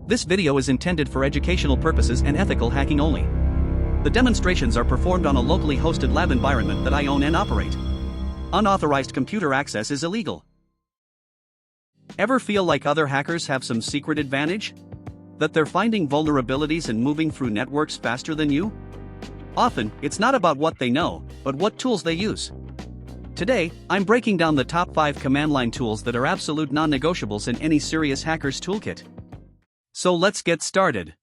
This video is intended for educational purposes and ethical hacking only. The demonstrations are performed on a locally hosted lab environment that I own and operate. Unauthorized computer access is illegal. Ever feel like other hackers have some secret advantage? That they're finding vulnerabilities and moving through networks faster than you? Often, it's not about what they know, but what tools they use. Today, I'm breaking down the top 5 command line tools that are absolute non-negotiables in any serious hacker's toolkit. So let's get started.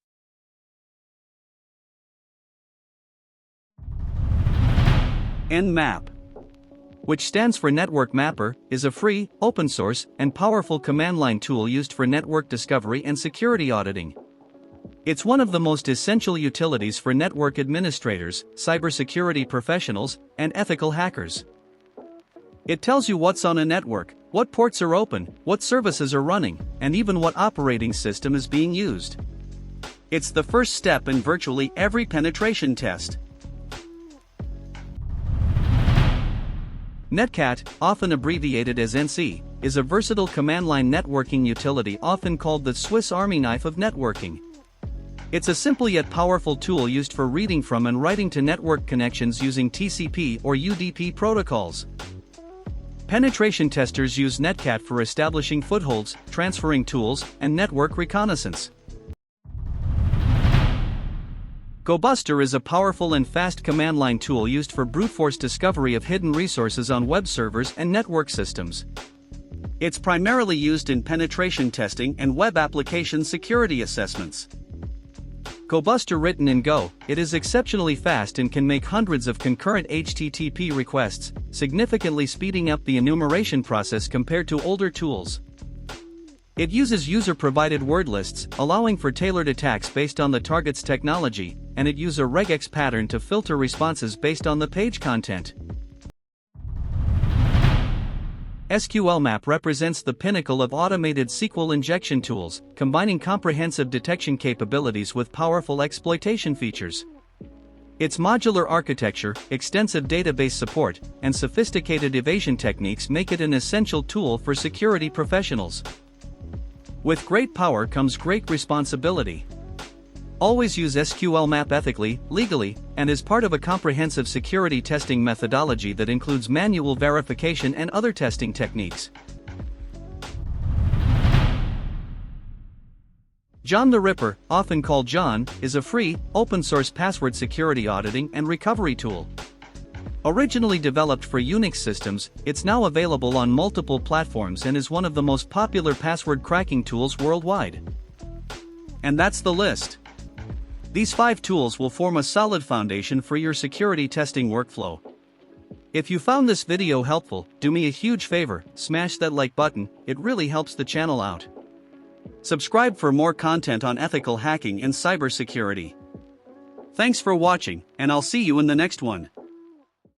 Nmap, which stands for Network Mapper, is a free, open-source, and powerful command line tool used for network discovery and security auditing. It's one of the most essential utilities for network administrators, cybersecurity professionals, and ethical hackers. It tells you what's on a network, what ports are open, what services are running, and even what operating system is being used. It's the first step in virtually every penetration test. Netcat, often abbreviated as NC, is a versatile command line networking utility often called the Swiss Army knife of networking. It's a simple yet powerful tool used for reading from and writing to network connections using TCP or UDP protocols. Penetration testers use Netcat for establishing footholds, transferring tools, and network reconnaissance. GoBuster is a powerful and fast command line tool used for brute force discovery of hidden resources on web servers and network systems. It's primarily used in penetration testing and web application security assessments. GoBuster written in Go, it is exceptionally fast and can make hundreds of concurrent HTTP requests, significantly speeding up the enumeration process compared to older tools. It uses user-provided word lists, allowing for tailored attacks based on the target's technology, and it uses a regex pattern to filter responses based on the page content. SQLmap represents the pinnacle of automated SQL injection tools, combining comprehensive detection capabilities with powerful exploitation features. Its modular architecture, extensive database support, and sophisticated evasion techniques make it an essential tool for security professionals. With great power comes great responsibility. Always use SQLmap ethically, legally, and as part of a comprehensive security testing methodology that includes manual verification and other testing techniques. John the Ripper, often called John, is a free, open-source password security auditing and recovery tool. Originally developed for Unix systems, it's now available on multiple platforms and is one of the most popular password cracking tools worldwide. And that's the list. These 5 tools will form a solid foundation for your security testing workflow. If you found this video helpful, do me a huge favor, smash that like button, it really helps the channel out. Subscribe for more content on ethical hacking and cybersecurity. Thanks for watching, and I'll see you in the next one.